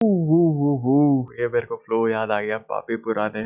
ये मेरे को फ्लो याद आ गया काफी पुराने।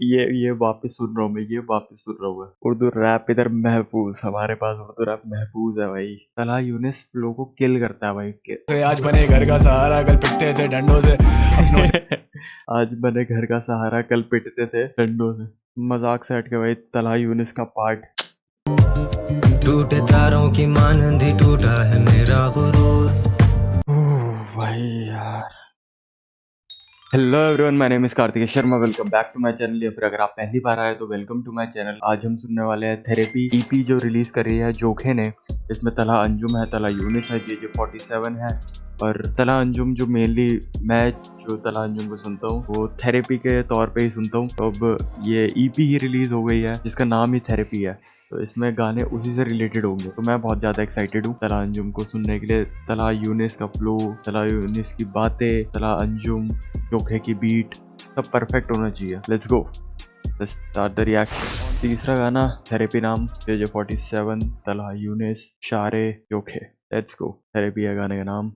ये वापस सुन रहा हूँ मैं, ये वापस सुन रहा हूँ मैं। उर्दू रैप इधर महफूज, हमारे पास उर्दू रैप महफूज है भाई। तला यूनिस फ्लो को किल करता है भाई। आज बने घर का सहारा, कल पिटते थे डंडों से अपनों से। आज बने घर का सहारा, कल पिटते थे डंडों से। मजाक से हट के भाई, तला यूनिस का पार्ट। टूटे तारों की मानंदी टूटा है मेरा गुरूर। भाई यार, hello everyone, my name is Kartik Sharma. Welcome back to my channel. या फिर अगर आप पहली बार आए तो वेलकम टू माय चैनल। आज हम सुनने वाले हैं थेरेपी ईपी जो रिलीज करी है जोखे ने। इसमें तला अंजुम है, तला यूनिस है, JJ47 है और तला अंजुम। जो मेनली मैं जो तला अंजुम को सुनता हूँ वो थेरेपी के तौर पे ही सुनता हूँ। तो अब ये ईपी ही रिलीज हो गई है जिसका नाम ही थेरेपी है, तो इसमें गाने उसी से रिलेटेड होंगे। तो मैं बहुत ज़्यादा एक्साइटेड हूँ तला अंजुम को सुनने के लिए। तला यूनिस का फ्लो, तला यूनिस की बातें, तला अंजुम, जोखे की बीट, सब परफेक्ट होना चाहिए। Let's go, let's start the reaction. तीसरा गाना थेरेपी, नाम JJ47, तला यूनिस, शारे, जोखे। लेट्स गो, थेरेपी है गाने का नाम।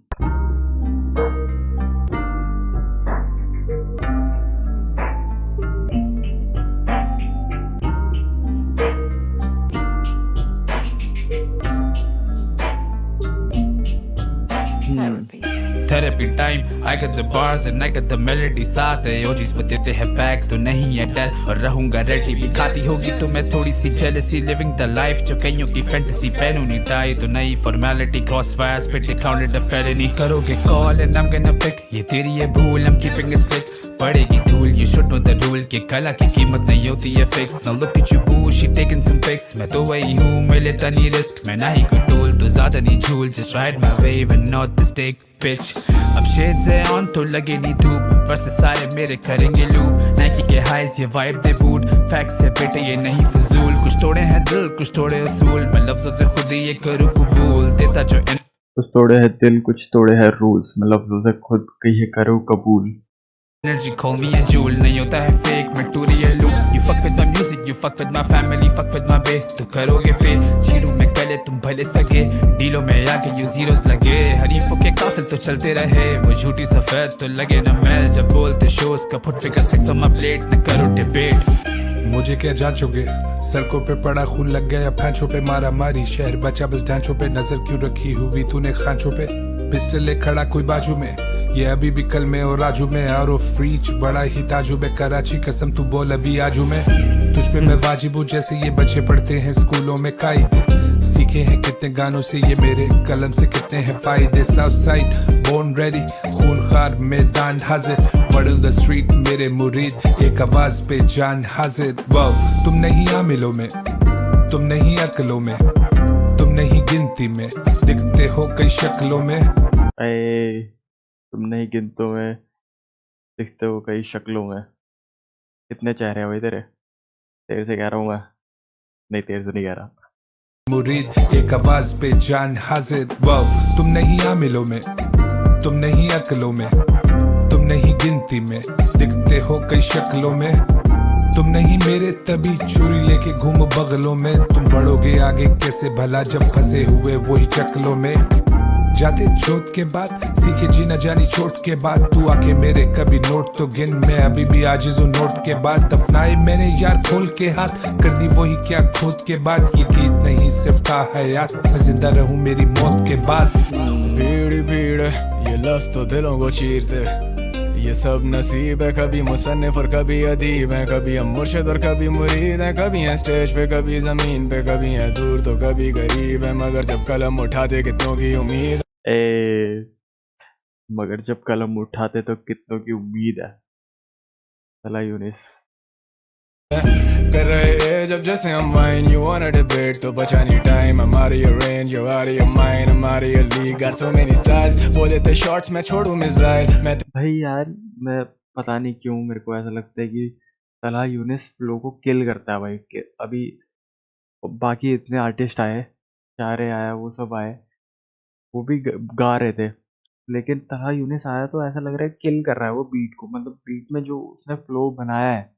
Therapy time, I got the bars and I got the melody साथ है। ओजीज वो देते हैं बैक तो नहीं है डर, और रहूंगा रेडी भी। खाती होगी तो मैं थोड़ी सी जेलसी, लिविंग द लाइफ जो कईयों की फैंटेसी। पहनूनी टाई तो नई formality, cross fire spit counted a फेरेनी। करोगे call and I am gonna pick, ये तेरी है भूल, I am keeping it slick. पड़ेगी धूल, you should know the rule कि कला की कीमत नहीं होती है fix. Now look at you boo, she taking some pics। मैं तो वही हूँ, मैं लेता नहीं रिस्क। मैं ना ही कोई टूल तो ज्यादा नहीं झूल, just ride my wave and not the stick bitch। अब shades है on तो लगे नहीं धूप, बस सारे मेरे करेंगे लूप। Nike के highs ये vibe दे boot, facts है बेटे ये नहीं फजूल। कुछ तोड़े हैं दिल, कुछ तोड़े उसूल, मैं लफ्जों से खुद ही ये करूँ कबूल। देता जो कुछ तोड़े हैं दिल, कुछ तोड़े हैं रूल्स, मैं लफ्जों से खुद कहिए करूँ कबूल। Energy call me a jewel, नहीं होता है fake, मैं टू रियल हूँ। You fuck with my music, you fuck with my family, fuck with my bae, तो करोगे पे। चीरू में गले तुम भले सके, डीलों में आके you zeros लगे। हरीफों के काफिल तो चलते रहे, वो झूठी सफेद तो लगे न मैल। जब बोलते shows का put figure 6 on my plate, न करो debate। मुझे क्या जांचोगे, सड़कों पे पड़ा खून लग गया पैंचों पे मारा मारी। शहर बचा बस ढांचों पे, नजर क्यों रखी हुई तूने खांचों पे। पिस्टल ले खड़ा कोई बाजू में, ये अभी भी कल में और राजू में। और ऑफ रीच बड़ा ही ताजू में, कराची कसम तू बोल अभी आजू में। तुझ पे मैं वाजिब हूँ जैसे ये बच्चे पढ़ते हैं स्कूलों में कायदे। सीखे हैं कितने गानों से ये मेरे कलम से कितने हैं फायदे। साउथ साइड बोर्न रेडी, खूनखार मैदान हाजिर। वर्ड द स्ट्रीट मेरे मुरीद, एक आवाज पे जान हाजिर। वाओ तुम नहीं आमिलों में, तुम नहीं अकलों में, तुम नहीं गिनती में, दिखते हो कई शक्लों में। तुम नहीं गिनतों में, दिखते हो कई शक्लों में। कितने चेहरे हैं भाई तेरे, तेरे से कह रहा हूँ मैं, नहीं तेरे से नहीं कह रहा। मुरीद एक आवाज पे जान हाजिर। वाओ तुम नहीं आमिलों में, तुम नहीं अकलों में, तुम नहीं गिनती में, दिखते हो कई शक्लों में। तुम नहीं मेरे तभी छुरी लेके घूमो बगलों में। तुम बढ़ोगे आगे कैसे भला जब फंसे हुए वही चकलों में। जाते चोट के बाद सीखे जीना जानी चोट के बाद। तू आके मेरे कभी नोट तो गिन, मैं अभी भी आजिज़ हूँ नोट के बाद। दफनाए मैंने यार खोल के हाथ, कर दी वही क्या खोद के बाद। ये गीत नहीं सिर्फ था हयात, मैं जिंदा रहूं मेरी मौत के बाद। भीड़ भीड़ ये लफ्ज तो दिलों को चीरते, ये सब नसीब है। कभी मुसन्निफ और कभी अदीब है, कभी हम मुर्शिद और कभी मुरीद है। कभी हैं स्टेज पे, कभी जमीन पे, कभी हैं दूर तो कभी करीब है। मगर जब कलम उठाते कितनों की उम्मीद मगर जब कलम उठाते तो कितनों की उम्मीद है। तला यूनिस कर रहे हैं जब जैसे हम वाइन। You wanna debate तो बचा नहीं time. I'm out of your range, you're out of your mind, I'm out of your league, got so many styles। बोले थे शॉर्ट्स मैं छोड़ू मिसाइल। मैं भाई यार, मैं पता नहीं क्यों मेरे को ऐसा लगता है कि तला यूनिस फ्लो को किल करता है भाई। कि अभी बाकी इतने आर्टिस्ट आए, चारे आया, वो सब आए, वो भी गा रहे थे, लेकिन तला यूनिस आया तो ऐसा लग रहा है किल कर रहा है वो बीट को। मतलब बीट में जो उसने फ्लो बनाया है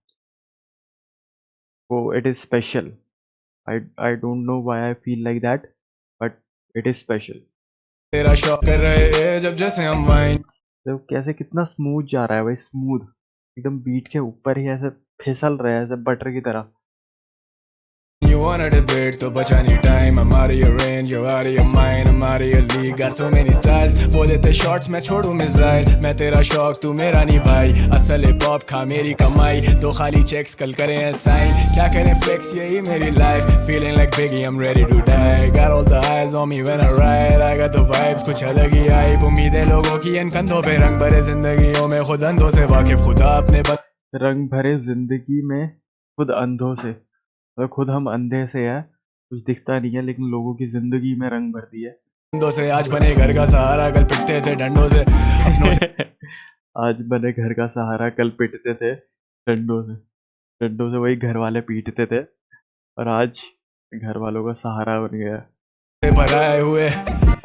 वो it is special. I don't know why I feel like that, but it is special. तेरा शौक कर रहे हैं जब जैसे हम वाइन। तो कैसे कितना स्मूथ जा रहा है भाई, स्मूथ एकदम बीट के ऊपर ही ऐसे फिसल रहा है ऐसे बटर की तरह। You wanna debate तो बचा नहीं time I'm out of your range, you're out of your mind I'm out of your league, got so many styles वो देते shorts मैं छोड़ू मिसाइल मैं तेरा शौक तू मेरा नहीं भाई असल हिप हॉप खा मेरी कमाई दो खाली checks कल करें साइन क्या करें flex यही मेरी life feeling like Biggie I'm ready to die got all the eyes on me when I ride I got the vibes कुछ अलग ही hype उम्मीदें लोगों की इन कंधों पे रंग भरे जिंदगियों में खुद अंधों से वाकिफ खुदा अपने रंग भरे जिंदगी में खुद अंधों से, तो खुद हम अंधे से है, कुछ दिखता नहीं है लेकिन लोगों की जिंदगी में रंग भर दी है। बंदों से आज बने घर का सहारा कल पिटते थे डंडों से अपनों से आज बने घर का सहारा कल पिटते थे डंडों से, डंडों से वही घर वाले पीटते थे और आज घर वालों का सहारा बन गया। भराए हुए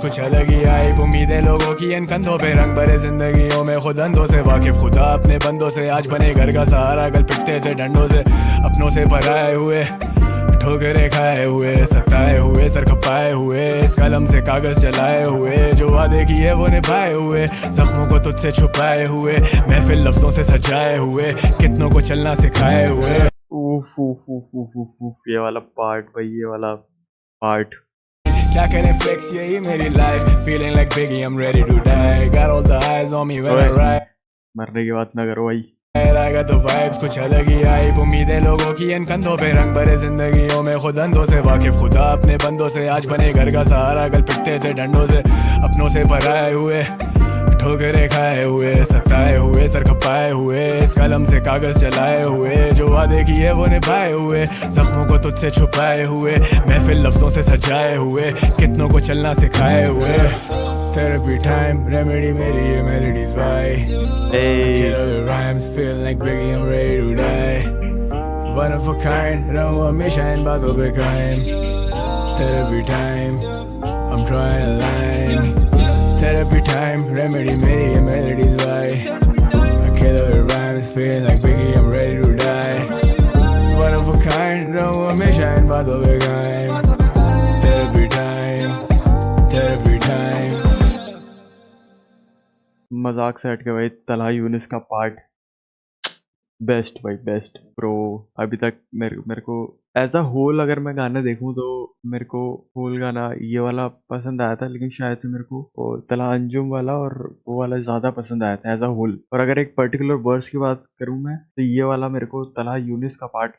कुछ अलग ही आई उम्मीदें लोगों की इन कंधों पे रंग भरे जिंदगियों में खुद अंधों से वाकिफ खुदा अपने बंदों से आज बने घर का सहारा कल पिटते थे डंडों से अपनों से भराए हुए ठोकरे खाए हुए सताए हुए सर खपाए हुए इस कलम से कागज चलाए हुए जो वादे किए वो निभाए हुए जख्मों को तुझसे छुपाए हुए महफिल लफ्जों से सजाए हुए कितनों को चलना सिखाए हुए। उफ उफ उफ उफ उफ उफ, ये वाला पार्ट भाई, ये वाला पार्ट क्या करें फ्लेक्स यही मेरी life feeling like Biggie I am ready to die got all the eyes on me when I ride मरने की बात ना करो भाई। I got the vibes कुछ अलग ही आई उम्मीदें लोगों की इन कंधों पे रंग भरे जिंदगियों में खुद अंधों से वाकिफ खुदा अपने बंदों से आज बने घर का सहारा कल पिटते थे डंडों से अपनों से भराए हुए ठोकरे खाए हुए सताए हुए सर खपाए हुए इस कलम से कागज चलाए हुए जो वादे किए वो निभाए हुए जख्मों को तुझसे छुपाए हुए महफिल लफ्जों से सजाए हुए कितनों को चलना सिखाए हुए थेरेपी टाइम रेमेडी मेरी ये मेलोडीज भाई Kill all your rhymes feel like Biggie I'm ready to die one of a kind रहूँ हमेशा इन बातों पे कायम therapy time I'm trying line Therapy time, remedy मेरी ये melodies भाई I kill all your rhymes, feel like Biggie, I'm ready to die One of a kind, रहूँ हमेशा इन बातों पे कायम Therapy time, therapy time मजाक से हट के भाई, तलहा यूनिस का पार्ट बेस्ट भाई, बेस्ट ब्रो। अभी तक मेरे को एज अ होल अगर मैं गाना देखूं तो मेरे को होल गाना ये वाला पसंद आया था, लेकिन शायद से मेरे को वो तलहा अंजुम वाला और वो वाला ज़्यादा पसंद आया था एज अ होल। और अगर एक पर्टिकुलर वर्स की बात करूं मैं तो ये वाला मेरे को तलहा यूनिस का पार्ट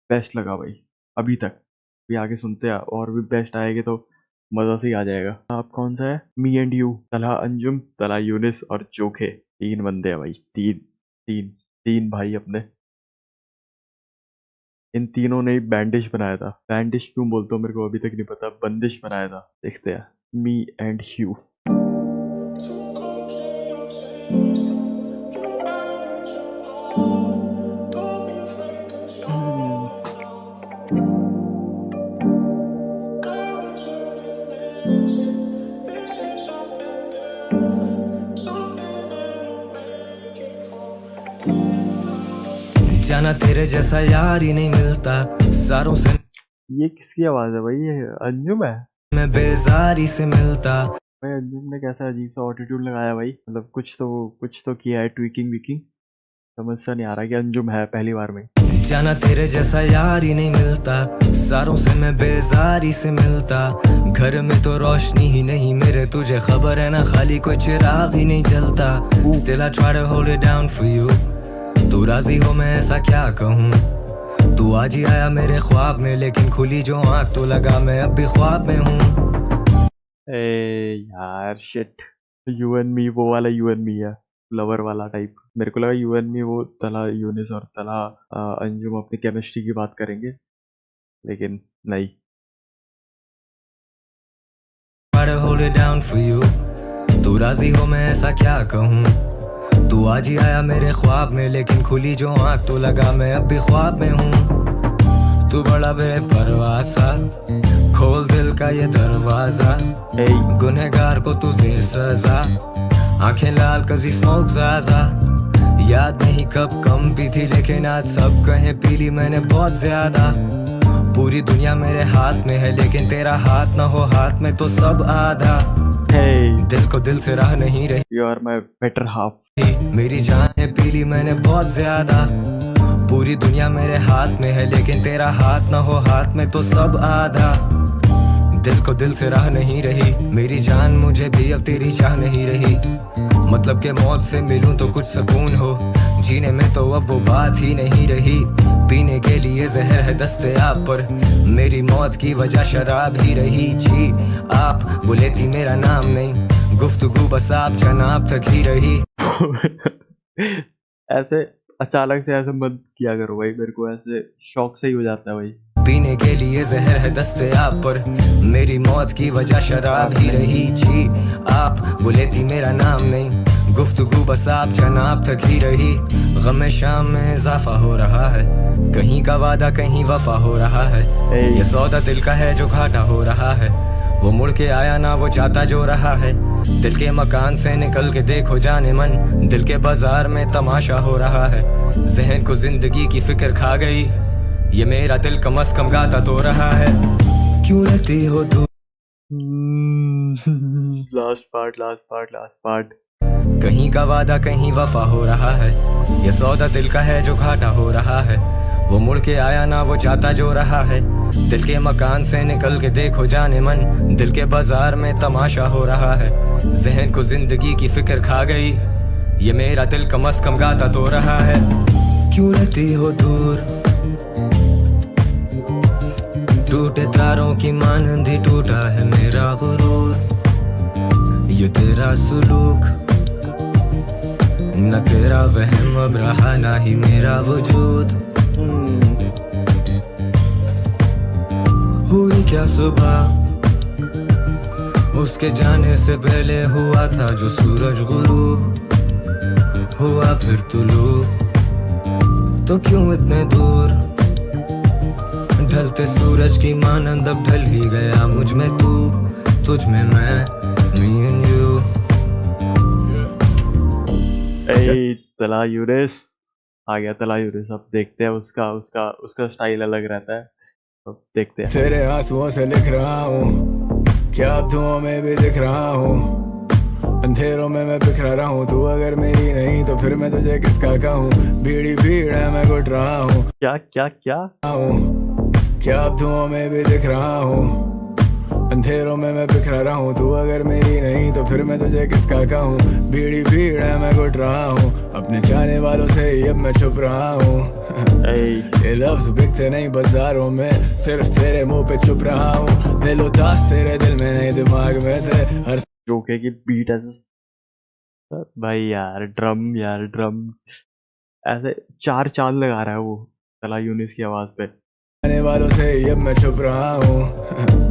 बेस्ट लगा भाई अभी तक। भी आगे सुनते हैं और भी बेस्ट आएगी तो मज़ा से ही आ जाएगा। आप कौन सा है? Me and you, Talha Anjum, Talha Younis और चोखे, 3 बंदे हैं भाई, तीन भाई अपने। इन तीनों ने ही बैंडिश बनाया था। बैंडिश क्यों बोलते हो मेरे को अभी तक नहीं पता, बंदिश बनाया था। देखते हैं मी एंड यू। जाना तेरे जैसा यार ही नहीं मिलता सारों से। ये किसकी आवाज है भाई? ये अंजुम है? मैं बेजारी से मिलता। भाई अंजुम ने कैसा अजीब सा ऑटोट्यून लगाया भाई, मतलब कुछ तो किया है, ट्विकिंग विकिंग, समझ सा नहीं आ रहा कि अंजुम है पहली बार में। जाना तेरे जैसा यार ही नहीं मिलता सारों से मैं बेजारी से मिलता। घर में तो रोशनी ही नहीं मेरे, तुझे खबर है ना खाली कोई चिराग ही नहीं जलता। Still I try to hold it down for you, तू राजी हो मैं ऐसा क्या कहूँ। तू आज ही आया मेरे ख्वाब में, लेकिन खुली जो आँख तो लगा मैं अब भी ख्वाब में हूँ। ए यार शिट, यू एंड मी वो वाला यू एंड मी है, लवर वाला टाइप। मेरे को लगा यू एंड मी वो तलहा यूनिस और तलहा अंजुम अपनी केमिस्ट्री की बात करेंगे, लेकिन नहीं। Try to hold it down for you, तू राजी हो मैं ऐसा क्या कहूँ। तू आज ही आया मेरे ख्वाब में, लेकिन खुली जो आँख तो लगा मैं अब भी ख्वाब में हूँ। तू बड़ा बेपरवाह सा, खोल दिल का ये दरवाजा, गुनहगार को तू दे सजा। आंखें लाल कजी स्मोक ज़ाज़ा, याद नहीं कब कम पी थी लेकिन आज सब कहें पी ली मैंने बहुत ज्यादा। पूरी दुनिया मेरे हाथ में है लेकिन तेरा हाथ ना हो हाथ में तो सब आधा। Hey, दिल को दिल से राह नहीं रही, you are my better half. मेरी जान है पी ली मैंने बहुत ज्यादा। पूरी दुनिया मेरे हाथ में है, लेकिन तेरा हाथ ना हो हाथ में तो सब आधा। दिल को दिल से राह नहीं रही, मेरी जान मुझे भी अब तेरी चाह नहीं रही। मतलब के मौत से मिलूं तो कुछ सुकून हो, जीने में तो अब वो बात ही नहीं रही। पीने के लिए जहर है दस्तयाब, पर मेरी मौत की वजह शराब ही रही। जी आप बुलेती मेरा नाम नहीं, गुफ्तगू बस आप जनाब तक ही रही। ऐसे अचानक से ऐसे मत किया करो भाई, मेरे को ऐसे शौक से ही हो जाता है भाई। पीने के लिए जहर है दस्तयाब, पर मेरी मौत की वजह शराब ही रही। जी आप बुलेती मेरा नाम नहीं, गुफ्तगू बस आप जनाब तक ही रही। गम शाम में इजाफा हो रहा है, कहीं का वादा कहीं वफा हो रहा है। ये सौदा दिल का है जो घाटा हो रहा है, वो मुड़ के आया ना वो जाता जो रहा है। दिल के मकान से निकल के देखो जाने मन, दिल के बाजार में तमाशा हो रहा है। जहन को जिंदगी की फिक्र खा गई, ये मेरा दिल कम अज कम गाता तो रहा है। क्यों रहती हो दूर, लास्ट पार्ट। कहीं का वादा कहीं वफा हो रहा है। ये सौदा दिल का है जो घाटा हो रहा है, वो मुड़ के आया ना वो जाता जो रहा है। दिल के मकान से निकल के देखो जाने मन, दिल के बाजार में तमाशा हो रहा है। जहन को जिंदगी की फिक्र खा गई, ये मेरा दिल कम अज कम गाता तो रहा है। क्यों रहती हो दूर, टूटे तारों की मानंदी टूटा है मेरा गुरूर। ये तेरा सुलूक न तेरा वहम अब रहा ना ही मेरा वजूद। हुई क्या सुबह उसके जाने से पहले हुआ था जो सूरज गुरूब, हुआ फिर तुलू तो क्यों इतने दूर। ढलते सूरज की मानंद अब ढल ही गया मुझ में तू, तुझ में मैं, me and you। तला यूरेस आ गया, तला यूरेस। अब देखते हैं उसका स्टाइल अलग रहता है, अब देखते हैं। तेरे आंसुओं से लिख रहा हूँ, क्या अब धुओं में भी दिख रहा हूँ। अंधेरों में मैं बिखरा रहा हूँ, तू अगर मेरी नहीं तो फिर मैं तुझे किसका कहूँ। भीड़ी भीड़ है मैं घुट रहा हूँ, क्या क्या अब धुओं में भी दिख रहा हूँ। अंधेरों में मैं बिखरा रहा हूँ, तू अगर मेरी नहीं तो फिर मैं तुझे किसका कहूँ। भीड़ी भीड़ है मैं घुट रहा हूँ, अपने चाहने वालों से ही अब मैं छुप रहा हूँ। ये लफ्ज बिकते नहीं बाजारों में, सिर्फ तेरे मुंह पे चुप रहा हूँ। दिल उदास तेरे दिल में नहीं दिमाग में थे। हर जोके की बीट ऐसे भाई यार, ड्रम ऐसे चार चांद लगा रहा है वो तला यूनिस की आवाज पे। चाहने वालों से ही अब मैं छुप रहा हूँ।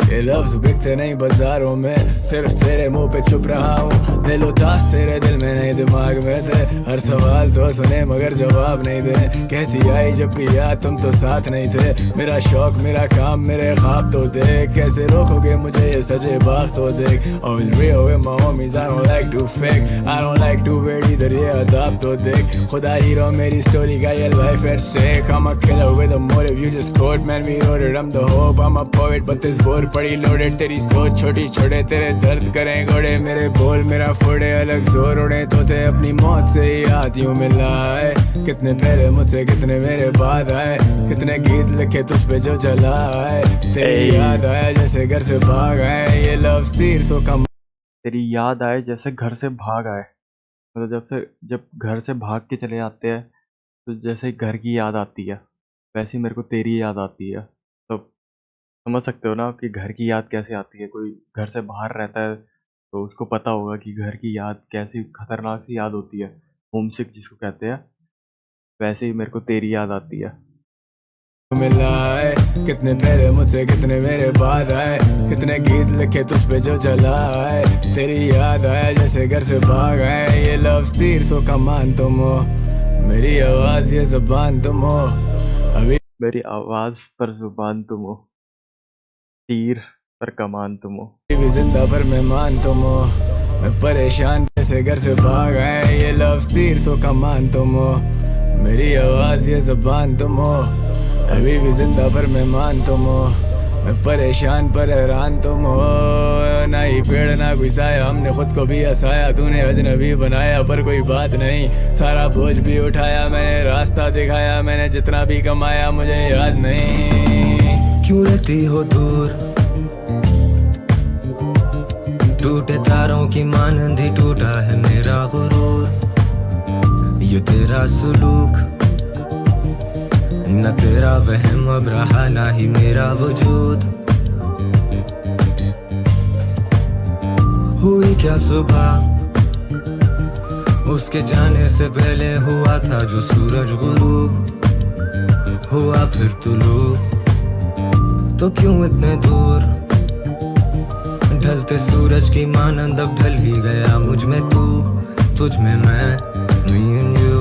ये लफ्ज बिकते नहीं बाजारों में, सिर्फ तेरे मुंह पे चुप रहा हूँ। दिल उदास तेरे दिल में नहीं दिमाग में थे। हर सवाल तो सुने मगर जवाब नहीं दे, कहती आई जब भी याद तुम तो साथ नहीं थे। मेरा शौक मेरा काम मेरे ख्वाब तो देख, कैसे रोकोगे मुझे ये सजे बाग तो देख। Always real with my homies, I don't like to fake, I don't like to wear इधर ये अदाब तो देख। खुदा हीरो मेरी स्टोरी का ये life at stake, I'm a killer with a motive, you just quote man we wrote it, I'm the hope, I'm a poet but this board पड़ी loaded. तेरी सोच छोटी छोटे तेरे दर्द करें घोड़े, मेरे बोल मेरा फोड़े अलग जोर उड़े तोते। अपनी मौत से ही हाथ यूं मिलाए, कितने पहले मुझसे कितने मेरे बाद आए। कितने गीत लिखे तुझ पे जो जलाए, तेरी याद आए जैसे घर से भाग आए। ये लव तीर तो कम, तेरी याद आए जैसे घर से भाग आए, मतलब जब घर से भाग के चले जाते हैं तो जैसे घर की याद आती है, वैसे ही मेरे को तेरी याद आती है। तो समझ सकते हो ना कि घर की याद कैसे आती है। कोई घर से बाहर रहता है तो उसको पता होगा कि घर की याद कैसी खतरनाक सी याद होती है, होमसिक जिसको कहते हैं। वैसे ही मेरे को तेरी याद आती है। मिलाए कितने पहले मुझसे कितने मेरे बाद आए। कितने गीत लिखे तुझ पे जो जलाए, तेरी याद आया जैसे घर से भाग आए। ये लव तीर तो कमान तुम हो, मेरी आवाज ये जुबान तुम हो। अभी मेरी आवाज पर जुबान तुम हो, तीर पर कमान तुम हो। भी जिंदा पर मेहमान तुम हो, मैं परेशान जैसे घर से भाग आए। ये लव तीर तो कमान तुम हो, मेरी आवाज ये जुबान तुम हो। अभी भी जिंदा पर मेहमान तुम हो, मैं परेशान पर हैरान तुम हो, ना ही पेड़ ना कोई साया, हमने खुद को भी हंसाया, तूने अजनबी बनाया पर कोई बात नहीं, सारा बोझ भी उठाया मैंने, रास्ता दिखाया मैंने, जितना भी कमाया मुझे याद नहीं। क्यों रहती हो दूर, टूटे तारों की मानंद ही टूटा है मेरा गुरूर। ये तेरा सुलूक न तेरा वहम अब रहा, ना ही मेरा वजूद। हुई क्या सुबह उसके जाने से पहले, हुआ था जो सूरज गुरूब, हुआ फिर तुलू, तो क्यों इतने दूर। ढलते सूरज की मानंद अब ढल ही गया मुझ में तू, तुझ में मैं, me and you।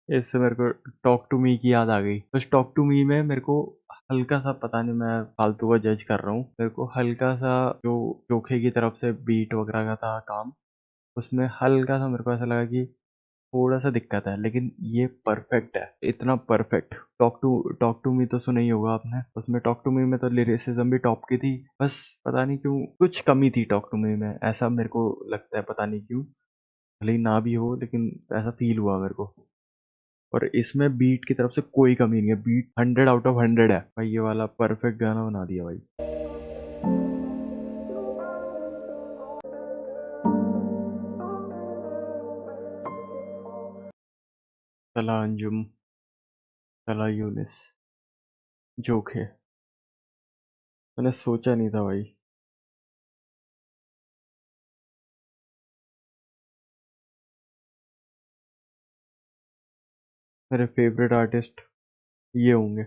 इससे मेरे को टॉक टू मी की याद आ गई। बस टॉक टू मी में मेरे को हल्का सा, पता नहीं मैं फालतू का जज कर रहा हूँ, मेरे को हल्का सा जो चोखे की तरफ से बीट वगैरह का था काम, उसमें हल्का सा मेरे को ऐसा लगा कि थोड़ा सा दिक्कत है, लेकिन ये परफेक्ट है, इतना परफेक्ट। टॉक टू मी तो सुना ही होगा आपने, उसमें टॉक टू मी में तो लिरिसिज्म भी टॉप की थी, बस पता नहीं क्यों कुछ कमी थी टॉक टू मी में, ऐसा मेरे को लगता है, पता नहीं क्यों, भले ही ना भी हो लेकिन ऐसा फील हुआ मेरे को। और इसमें बीट की तरफ से कोई कमी नहीं है, बीट 100 आउट ऑफ 100 है भाई, ये वाला परफेक्ट गाना बना दिया भाई। चला अंजुम, चला यूनिस, जोखे, मैंने सोचा नहीं था भाई। मेरे फेवरेट आर्टिस्ट ये होंगे।